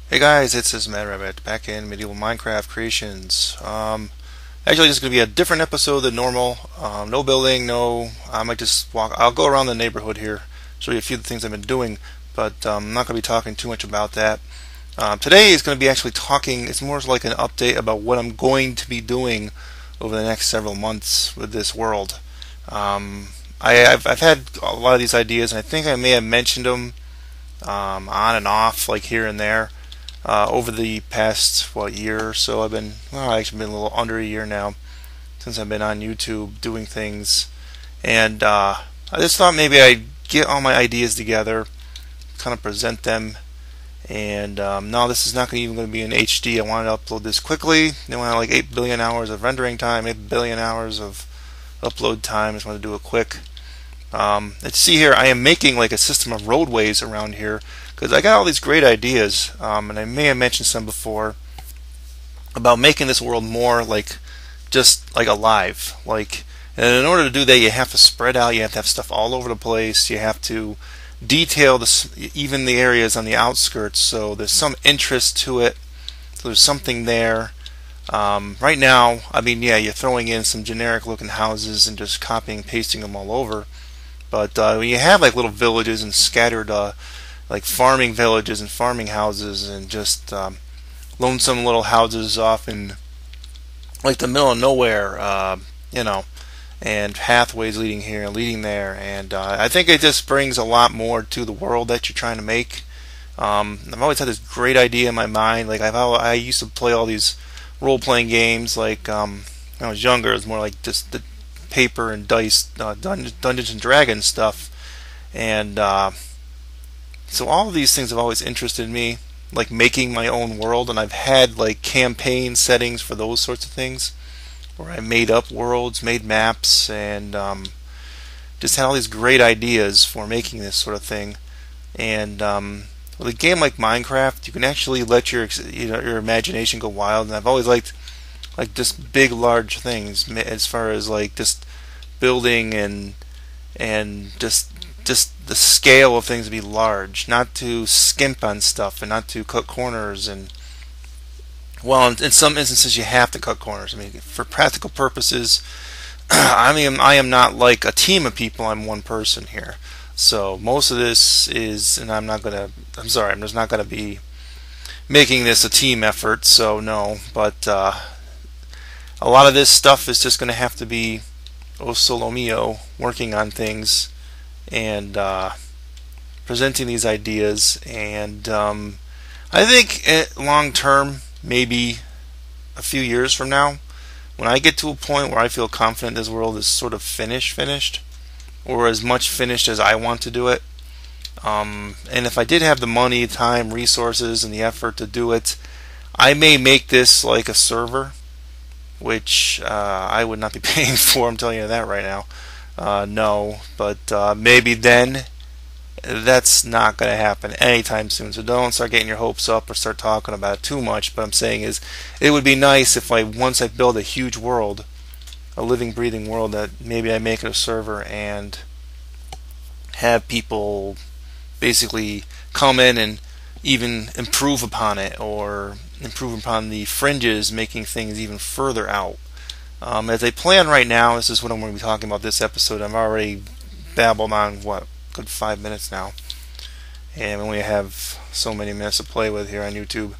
Hey guys, it's Mad Rabbit back in Medieval Minecraft Creations. Actually, this is going to be a different episode than normal. No building, no. I might just walk. I'll go around the neighborhood here, show you a few of the things I've been doing, but I'm not going to be talking too much about that. Today is going to be actually talking. It's more like an update about what I'm going to be doing over the next several months with this world. I've had a lot of these ideas, and I think I may have mentioned them on and off, like here and there. Over the past year or so, actually been a little under a year now since I've been on YouTube doing things, and I just thought maybe I'd get all my ideas together, kind of present them. And no, this is not even going to be in HD. I wanted to upload this quickly. I want like 8 billion hours of rendering time, 8 billion hours of upload time. I just want to do it quick. Let's see here. I am making like a system of roadways around here because I got all these great ideas, and I may have mentioned some before about making this world more like just like alive. And in order to do that, you have to spread out. You have to have stuff all over the place. You have to detail even the areas on the outskirts, so there's some interest to it. So there's something there. Right now, you're throwing in some generic-looking houses and just copying and pasting them all over. But when you have like little villages and scattered like farming villages and farming houses and just lonesome little houses off in like the middle of nowhere, and pathways leading here and leading there, and I think it just brings a lot more to the world that you're trying to make. I've always had this great idea in my mind. Like I used to play all these role-playing games. Like when I was younger, it was more like just the paper and dice Dungeons and Dragons stuff, and so all of these things have always interested me, like making my own world. And I've had like campaign settings for those sorts of things where I made up worlds, made maps, and just had all these great ideas for making this sort of thing. And with a game like Minecraft, you can actually let your imagination go wild. And I've always liked like just big, large things as far as like just building and just the scale of things to be large, not to skimp on stuff and not to cut corners. And in some instances you have to cut corners. For practical purposes, I am not like a team of people. I'm one person here. So most of this is, and I'm just not gonna be making this a team effort. So no, but a lot of this stuff is just going to have to be solo mio, working on things and presenting these ideas. And I think long term, maybe a few years from now, when I get to a point where I feel confident this world is sort of finished, or as much finished as I want to do it, and if I did have the money, time, resources, and the effort to do it, I may make this like a server, which I would not be paying for. I'm telling you that right now. No, but maybe then. That's not going to happen anytime soon. So don't start getting your hopes up or start talking about it too much. But I'm saying is, it would be nice if once I build a huge world, a living, breathing world, that maybe I make it a server and have people basically come in and even improve upon it, or improve upon the fringes, making things even further out. As I plan right now, this is what I'm going to be talking about this episode. I've already babbled on, good 5 minutes now. And we only have so many minutes to play with here on YouTube.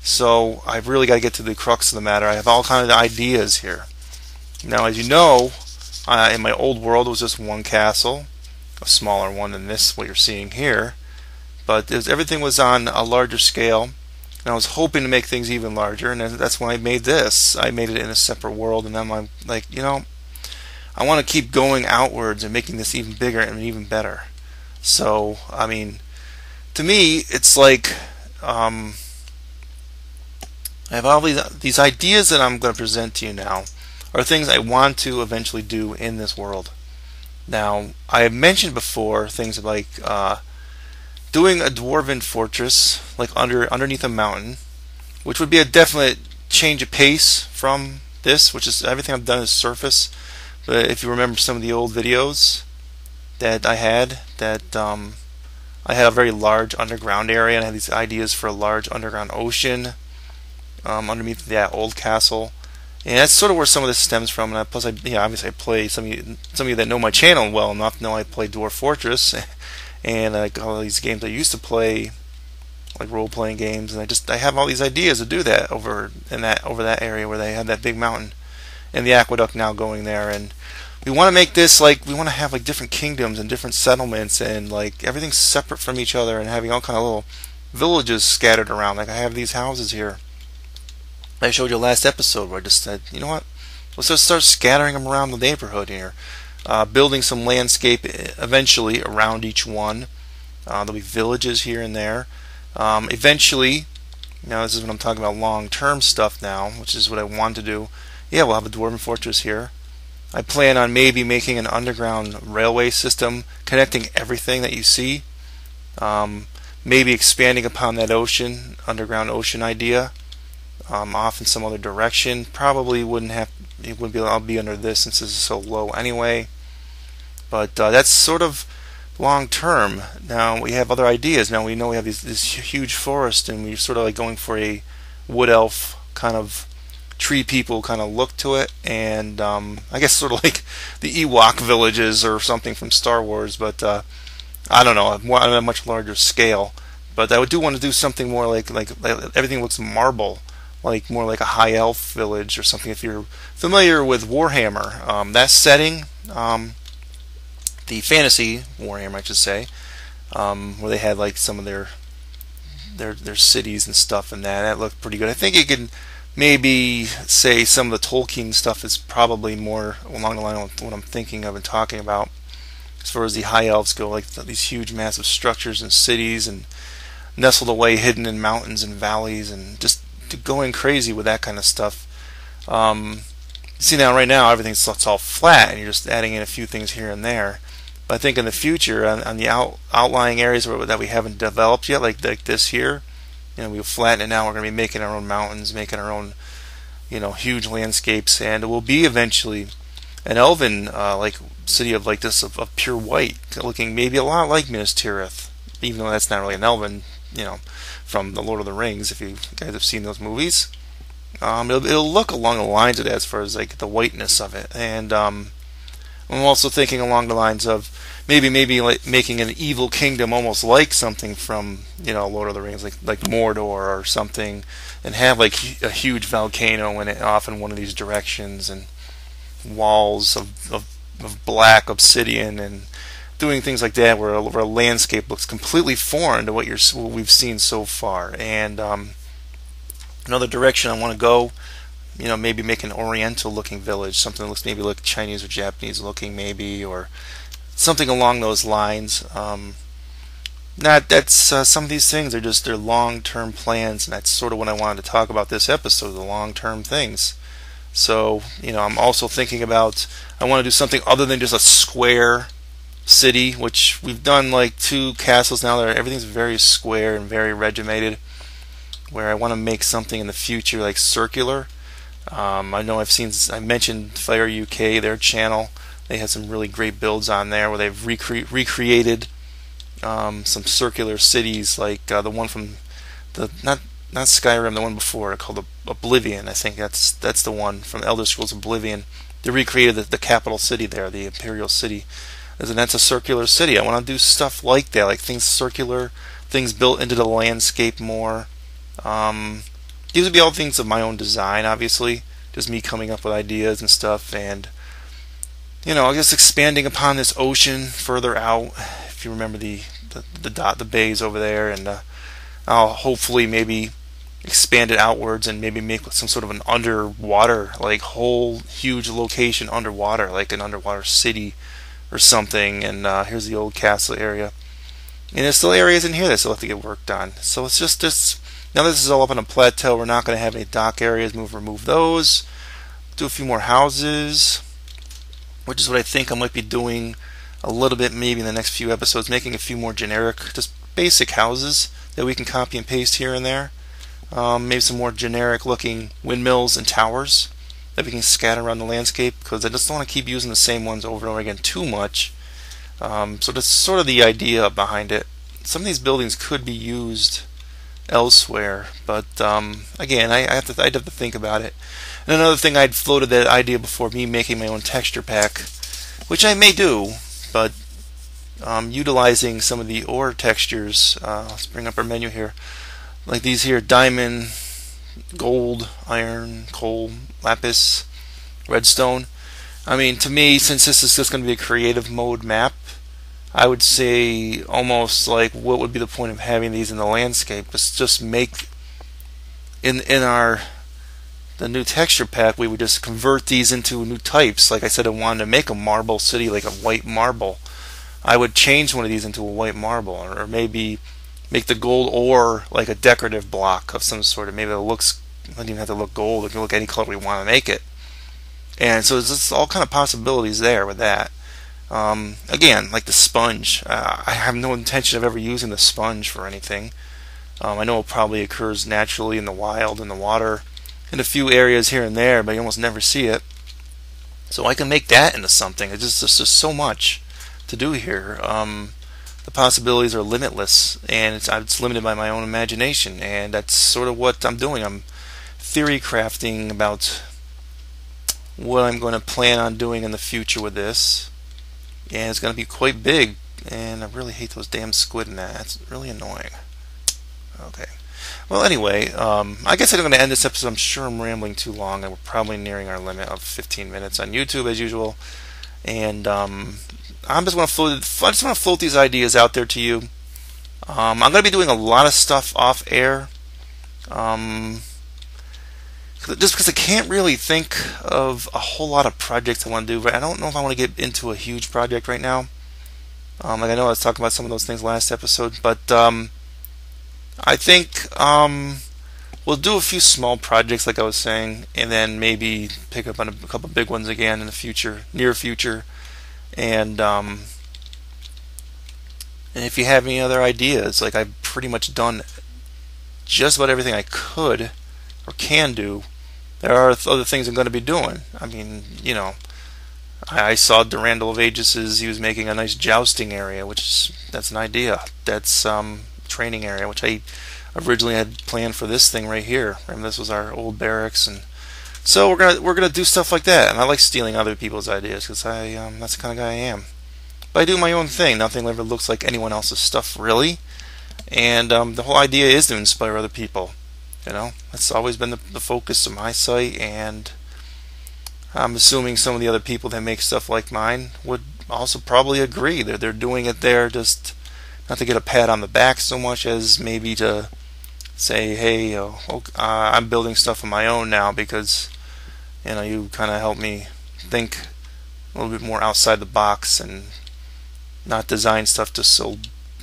So I've really got to get to the crux of the matter. I have all kinds of ideas here. Now, as you know, in my old world, it was just one castle, a smaller one than this, what you're seeing here. But everything was on a larger scale, and I was hoping to make things even larger, and that's when I made this. I made it in a separate world, and then I'm like, I want to keep going outwards and making this even bigger and even better. So, to me, it's like I have all these ideas that I'm going to present to you now are things I want to eventually do in this world. Now, I have mentioned before things like doing a dwarven fortress, like underneath a mountain, which would be a definite change of pace from this, which is everything I've done is surface. But if you remember some of the old videos that I had, that I had a very large underground area, and I had these ideas for a large underground ocean underneath that old castle. And that's sort of where some of this stems from. And plus, obviously, I play some of you that know my channel well enough know I play Dwarf Fortress, and like all these games I used to play, like role-playing games. And I have all these ideas to do that over that area where they had that big mountain, and the aqueduct now going there. And we want to make this like we want to have like different kingdoms and different settlements, and like everything's separate from each other, and having all kind of little villages scattered around. Like I have these houses here I showed you last episode where I just said, you know what, let's just start scattering them around the neighborhood here, building some landscape eventually around each one. There'll be villages here and there. Eventually, now this is what I'm talking about, long-term stuff now, which is what I want to do. Yeah, we'll have a dwarven fortress here. I plan on maybe making an underground railway system connecting everything that you see. Maybe expanding upon that underground ocean idea. Off in some other direction. Probably it wouldn't be. I'll be under this since this is so low anyway. But that's sort of long term. Now we have other ideas. Now we know we have this huge forest, and we're sort of like going for a wood elf kind of tree people kind of look to it, and I guess sort of like the Ewok villages or something from Star Wars. But I don't know, on a much larger scale. But I do want to do something more like everything looks marble. Like more like a high elf village or something. If you're familiar with Warhammer, that setting, the fantasy Warhammer, I should say, where they had like some of their cities and stuff, and that looked pretty good. I think you could maybe say some of the Tolkien stuff is probably more along the line of what I'm thinking of and talking about, as far as the high elves go, like these huge, massive structures and cities, and nestled away, hidden in mountains and valleys, and just going crazy with that kind of stuff. See right now everything's all flat, and you're just adding in a few things here and there. But I think in the future, on the outlying areas that we haven't developed yet, like this here, we'll flatten it now. We're going to be making our own mountains, making our own, huge landscapes, and it will be eventually an elven like city of like this of pure white, looking maybe a lot like Minas Tirith, even though that's not really an elven, from the Lord of the Rings, if you guys have seen those movies. It'll look along the lines of that as far as like the whiteness of it. And I'm also thinking along the lines of maybe like making an evil kingdom almost like something from Lord of the Rings, like Mordor or something, and have like a huge volcano in it off in one of these directions, and walls of black obsidian, and doing things like that where a landscape looks completely foreign to what we've seen so far. And another direction I want to go, maybe make an oriental looking village, something that looks maybe like Chinese or Japanese looking, maybe, or something along those lines. Some of these things are just their long-term plans, and that's sort of what I wanted to talk about this episode, the long-term things. So I'm also thinking about, I want to do something other than just a square city, which we've done like 2 castles now. Everything's very square and very regimented, where I want to make something in the future like circular. I know I mentioned Fire UK, their channel. They had some really great builds on there where they've recreated some circular cities, like the one from not Skyrim, the one before, called Oblivion. I think that's the one from Elder Scrolls Oblivion. They recreated the capital city there, the Imperial City. And that's a circular city. I want to do stuff like that, like things circular, things built into the landscape more. These would be all things of my own design, obviously, just me coming up with ideas and stuff, and I guess expanding upon this ocean further out. If you remember the bays over there, and I'll hopefully maybe expand it outwards and maybe make some sort of an underwater, like whole huge location underwater, like an underwater city or something. And here's the old castle area, and there's still areas in here that still have to get worked on. So it's just this. Now this is all up on a plateau. We're not going to have any dock areas. Remove those. Do a few more houses, which is what I think I might be doing a little bit maybe in the next few episodes, making a few more generic, just basic houses that we can copy and paste here and there. Maybe some more generic looking windmills and towers that we can scatter around the landscape, because I just don't want to keep using the same ones over and over again too much. So that's sort of the idea behind it. some of these buildings could be used elsewhere, but again, I'd have to think about it. And another thing, I'd floated that idea before, me making my own texture pack, which I may do, but utilizing some of the ore textures. Let's bring up our menu here, like these here: diamond, gold, iron, coal, lapis, redstone. I mean, to me, since this is just going to be a creative mode map, I would say almost like, what would be the point of having these in the landscape? Let's just make in the new texture pack, we would just convert these into new types. Like I said, I wanted to make a marble city, like a white marble. I would change one of these into a white marble, or maybe make the gold ore like a decorative block of some sort. Maybe it doesn't even have to look gold. It can look any color we want to make it. And so there's just all kind of possibilities there with that. Again, like the sponge, I have no intention of ever using the sponge for anything. I know it probably occurs naturally in the wild, in the water, in a few areas here and there, but you almost never see it. So I can make that into something. It's just so much to do here. The possibilities are limitless, and it's limited by my own imagination, and that's sort of what I'm doing. I'm theory crafting about what I'm going to plan on doing in the future with this, and it's going to be quite big, and I really hate those damn squid in that. That's really annoying. Okay. Well, anyway, I guess I'm going to end this episode. I'm sure I'm rambling too long, and we're probably nearing our limit of 15 minutes on YouTube as usual. And I just want to float these ideas out there to you. I'm going to be doing a lot of stuff off air, just because I can't really think of a whole lot of projects I want to do. But I don't know if I want to get into a huge project right now. Like I know I was talking about some of those things last episode, but I think we'll do a few small projects, like I was saying, and then maybe pick up on a couple big ones again in the future, near future. And if you have any other ideas, like I've pretty much done just about everything I could or can do. There are other things I'm going to be doing. I mean, you know, I saw Durandal of Aegis', he was making a nice jousting area, that's an idea. That's training area, which I originally had planned for this thing right here. Remember, this was our old barracks, and so we're gonna do stuff like that. And I like stealing other people's ideas because that's the kind of guy I am. But I do my own thing. Nothing ever looks like anyone else's stuff, really. And the whole idea is to inspire other people. You know, that's always been the focus of my site, and I'm assuming some of the other people that make stuff like mine would also probably agree that they're doing it there just not to get a pat on the back so much as maybe to say, hey, I'm building stuff of my own now because, you know, you kind of helped me think a little bit more outside the box and not design stuff just so,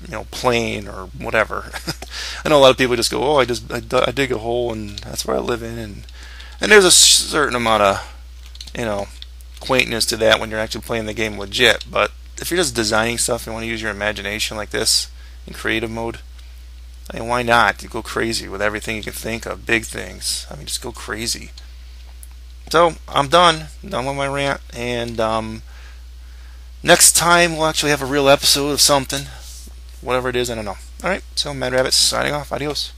you know, plain or whatever. I know a lot of people just go, oh, I dig a hole and that's where I live in, and there's a certain amount of, you know, quaintness to that when you're actually playing the game legit. But if you're just designing stuff and want to use your imagination like this in creative mode, I mean, why not? You go crazy with everything you can think of, big things. I mean, just go crazy. So I'm done with my rant, and next time we'll actually have a real episode of something, whatever it is. I don't know. All right, so Mad Rabbit signing off. Adios.